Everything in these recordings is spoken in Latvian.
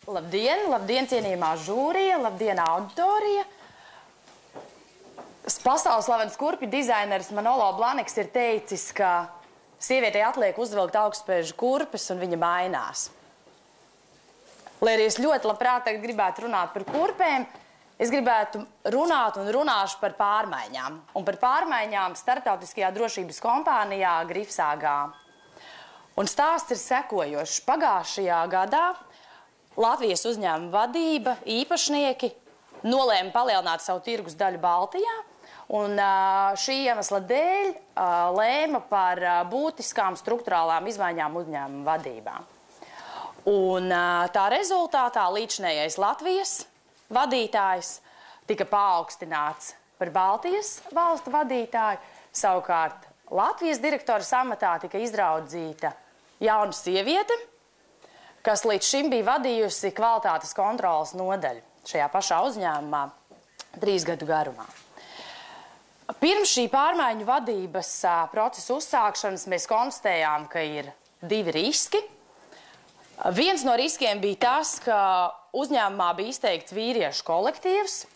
Labdien, labdien, cienījamā žūrija, labdien, auditorija. Pasaules slavens kurpju dizaineris Manolo Blahniks ir teicis, ka sievietei atliek uzvilkt augstspēžu kurpes un viņa mainās. Lai arī es ļoti labprāt tagad gribētu runāt par kurpēm, es gribētu runāt un runāšu par pārmaiņām. Un par pārmaiņām starptautiskajā drošības kompānijā Grifsāgā. Un stāsts ir sekojošs. Pagājušajā gadā Latvijas uzņēmuma vadība, īpašnieki nolēma palielināt savu tirgus daļu Baltijā, un šī iemesla dēļ lēma par būtiskām strukturālām izmaiņām uzņēmuma vadībā. Un tā rezultātā līdzinējais Latvijas vadītājs tika paaugstināts par Baltijas valstu vadītāju, savukārt Latvijas direktora amatā tika izraudzīta jauna sieviete, kas līdz šim bija vadījusi kvalitātes kontrolas nodaļu šajā pašā uzņēmumā 3 gadu garumā. Pirms šī pārmaiņu vadības procesa uzsākšanas mēs konstatējām, ka ir 2 riski. Viens no riskiem bija tas, ka uzņēmumā bija izteikts vīriešu kolektīvs,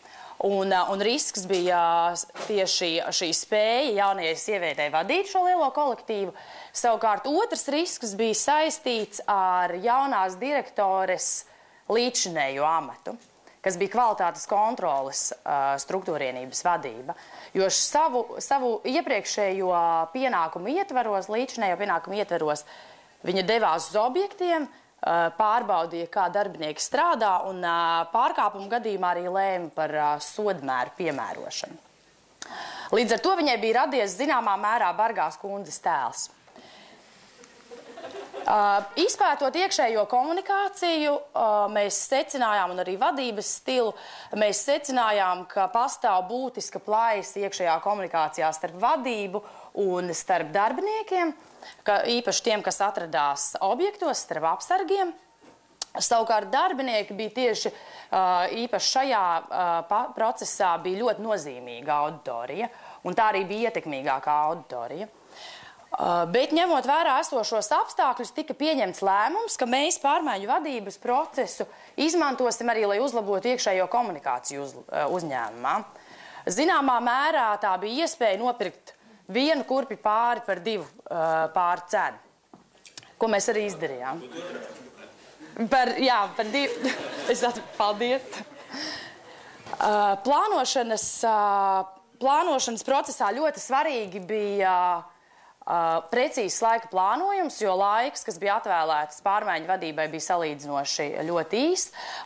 un risks bija tieši šī spēja jaunajai sievietei vadīt šo lielo kolektīvu. Savukārt otrs risks bija saistīts ar jaunās direktores līdzinējo amatu, kas bija kvalitātes kontroles struktūrienības vadība. Jo savu iepriekšējo pienākumu ietvaros, līdzinējo pienākumu ietvaros, viņa devās uz objektiem, pārbaudīja, kā darbinieki strādā, un pārkāpumu gadījumā arī lēma par sodmēru piemērošanu. Līdz ar to viņai bija radies zināmā mērā Bargās kundzes tēls. Izpētot iekšējo komunikāciju, mēs secinājām, un arī vadības stilu, mēs secinājām, ka pastāv būtiska plaisa iekšējā komunikācijā starp vadību un starp darbiniekiem, īpaši tiem, kas atradās objektos, starp apsargiem. Savukārt darbinieki bija tieši īpaši šajā procesā bija ļoti nozīmīga auditorija, un tā arī bija ietekmīgākā auditorija. Bet ņemot vērā esošos apstākļus, tika pieņemts lēmums, ka mēs pārmaiņu vadības procesu izmantosim arī, lai uzlabotu iekšējo komunikāciju uzņēmumā. Zināmā mērā tā bija iespēja nopirkt 1 kurpi pāri par 2 pāri cenu, ko mēs arī izdarījām. Par 2. Paldies. Plānošanas procesā ļoti svarīgi bija precīzs laika plānojums, jo laiks, kas bija atvēlēts pārmaiņu vadībai, bija salīdzinoši ļoti īs.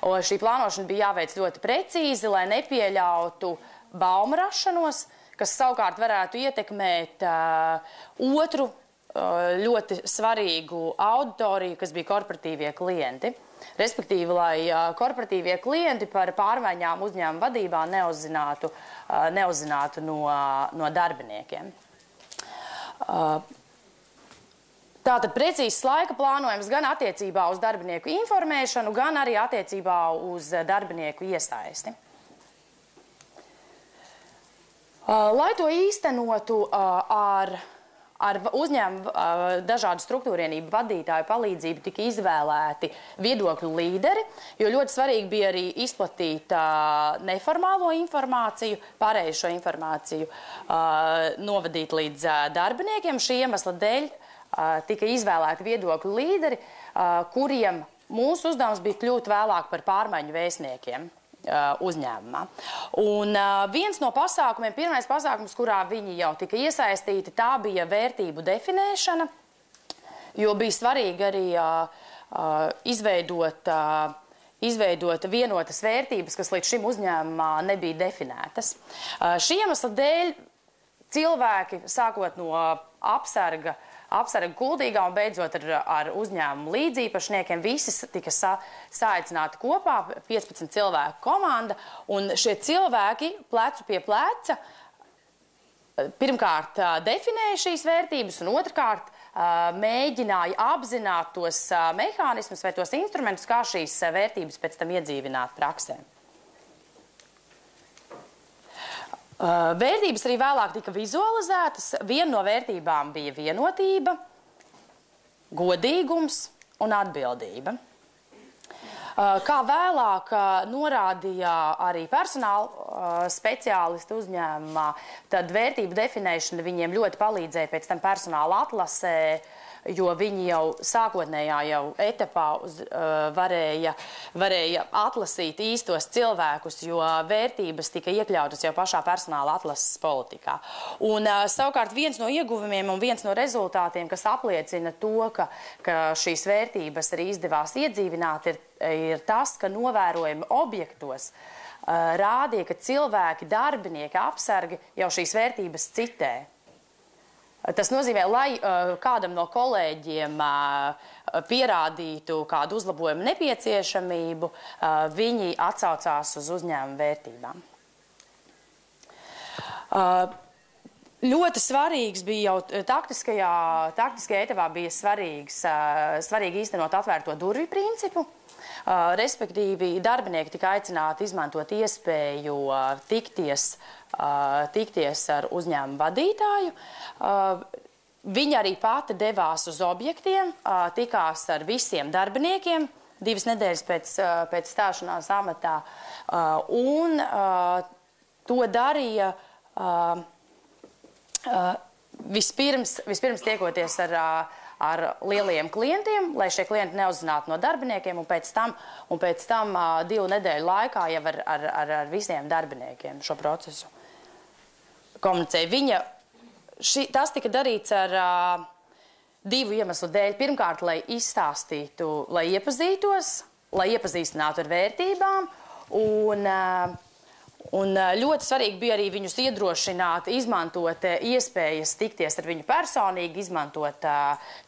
Šī plānošana bija jāveic ļoti precīzi, lai nepieļautu baumu rašanos, kas savukārt varētu ietekmēt otru ļoti svarīgu auditoriju, kas bija korporatīvie klienti. Respektīvi, lai korporatīvie klienti par pārmaiņām uzņēmuma vadībā neuzzinātu no darbiniekiem. Tātad precīzs laika plānojums gan attiecībā uz darbinieku informēšanu, gan arī attiecībā uz darbinieku iesaisti. Lai to īstenotu ar uzņēmumu dažādu struktūrienību vadītāju palīdzību, tika izvēlēti viedokļu līderi, jo ļoti svarīgi bija arī izplatīt neformālo informāciju, pārējušo informāciju novadīt līdz darbiniekiem. Šī iemesla dēļ tika izvēlēti viedokļu līderi, kuriem mūsu uzdevums bija kļūt vēlāk par pārmaiņu vēstniekiem uzņēmumā. Un viens no pasākumiem, pirmais pasākums, kurā viņi jau tika iesaistīti, tā bija vērtību definēšana, jo bija svarīgi arī izveidot vienotas vērtības, kas līdz šim uzņēmumā nebija definētas. Šī iemesla dēļ cilvēki, sākot no apsarga kuldīgā un beidzot ar uzņēmumu līdzīpašniekiem, visi tika saicināti kopā, 15 cilvēku komanda, un šie cilvēki plecu pie pleca pirmkārt definēja šīs vērtības, un otrkārt mēģināja apzināt tos mehānismus vai tos instrumentus, kā šīs vērtības pēc tam iedzīvināt praksē. Vērtības arī vēlāk tika vizualizētas. Viena no vērtībām bija vienotība, godīgums un atbildība. Kā vēlāk norādīja arī personāla speciālisti uzņēmumā, tad vērtību definēšana viņiem ļoti palīdzēja pēc tam personāla atlasē, jo viņi jau sākotnējā etapā varēja atlasīt īstos cilvēkus, jo vērtības tika iekļautas jau pašā personāla atlases politikā. Un savukārt viens no ieguvumiem un viens no rezultātiem, kas apliecina to, ka šīs vērtības arī izdevās iedzīvināt, ir tas, ka novērojumi objektos rādīja, ka cilvēki, darbinieki, apsargi jau šīs vērtības citē. Tas nozīmē, lai kādam no kolēģiem pierādītu kādu uzlabojumu nepieciešamību, viņi atsaucās uz uzņēmuma vērtībām. Ļoti svarīgs bija jau taktiskajā etapā bija svarīgi īstenot atvērto durvju principu. Respektīvi, darbinieki tika aicināti izmantot iespēju tikties ar uzņēmumu vadītāju. Viņa arī pati devās uz objektiem, tikās ar visiem darbiniekiem 2 nedēļas pēc stāšanās amatā, un to darīja vispirms tiekoties ar lieliem klientiem, lai šie klienti neuzzinātu no darbiniekiem, un pēc tam 2 nedēļu laikā jau ar visiem darbiniekiem šo procesu komunicēja. Tas tika darīts ar 2 iemeslu dēļ. Pirmkārt, lai izstāstītu, lai iepazītos, lai iepazīstinātu ar vērtībām, un ļoti svarīgi bija arī viņus iedrošināt, izmantot iespējas tikties ar viņu personīgi, izmantot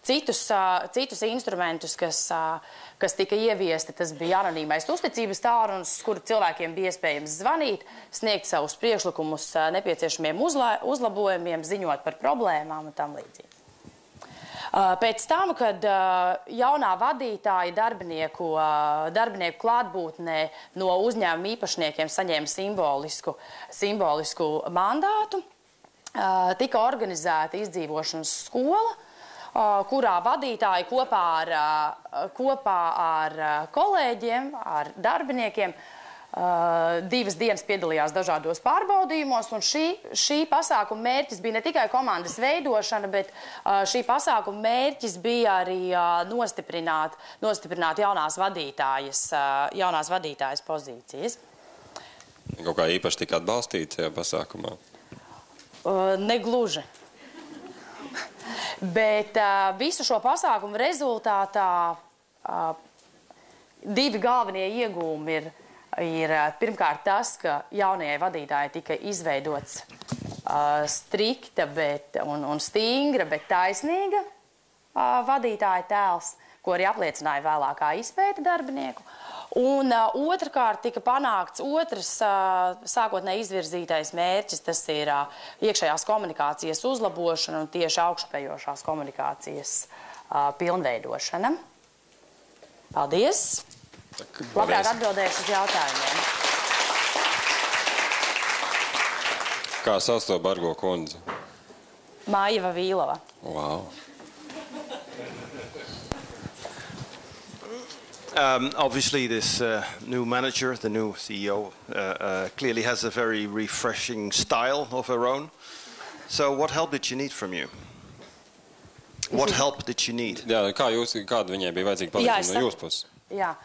citus instrumentus, kas tika ieviesti. Tas bija anonīmais uzticības tālrunis, kur cilvēkiem bija iespējams zvanīt, sniegt savus priekšlikumus nepieciešamiem uzlabojumiem, ziņot par problēmām un tam līdzīgi. Pēc tam, kad jaunā vadītāja darbinieku klātbūtnē no uzņēmuma īpašniekiem saņēma simbolisku mandātu, tika organizēta izdzīvošanas skola, kurā vadītāji kopā ar kolēģiem, ar darbiniekiem 2 dienas piedalījās dažādos pārbaudījumos, un šī pasākuma mērķis bija ne tikai komandas veidošana, bet šī pasākuma mērķis bija arī nostiprināt jaunās vadītājas pozīcijas. Kaut kā īpaši tika atbalstīts šajā pasākumā? Negluži. Bet visu šo pasākumu rezultātā 2 galvenie iegūmi ir pirmkārt tas, ka jaunajai vadītājai tika izveidots strikta un stingra, bet taisnīga vadītāja tēls, ko arī apliecināja vēlākā izpēta darbinieku. Un otrkārt tika panākts otrs sākotnēji izvirzītais mērķis, tas ir iekšējās komunikācijas uzlabošana un tieši augšupejošās komunikācijas pilnveidošana. Paldies! Labprāt atbildēšu uz jautājumiem. Kā sauc to bargo kundzi? Maiva Vīlova. Wow. Obviously, this new manager, the new CEO, clearly has a very refreshing style of her own. So what help did she need from you? What help did she need? Jā, kāda viņai bija vajadzīga palīdzība no jūsu puses? Jā.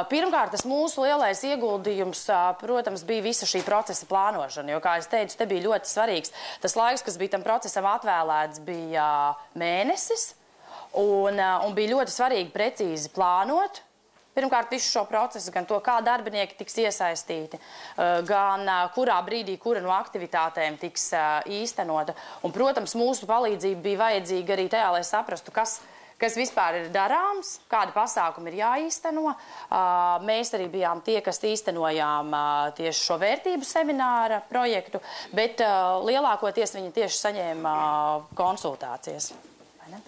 Pirmkārt, tas mūsu lielais ieguldījums, protams, bija visa šī procesa plānošana, jo, kā es teicu, te bija ļoti svarīgs. Tas laiks, kas bija tam procesam atvēlēts, bija mēnesis, un bija ļoti svarīgi precīzi plānot. Pirmkārt, visu šo procesu, gan to, kā darbinieki tiks iesaistīti, gan kurā brīdī, kura no aktivitātēm tiks īstenota. Un, protams, mūsu palīdzība bija vajadzīga arī tajā, lai saprastu, kas vispār ir darāms, kādi pasākumi ir jāīsteno. Mēs arī bijām tie, kas īstenojām tieši šo vērtību semināra projektu, bet lielākoties viņi tieši saņēma konsultācijas. Vai ne?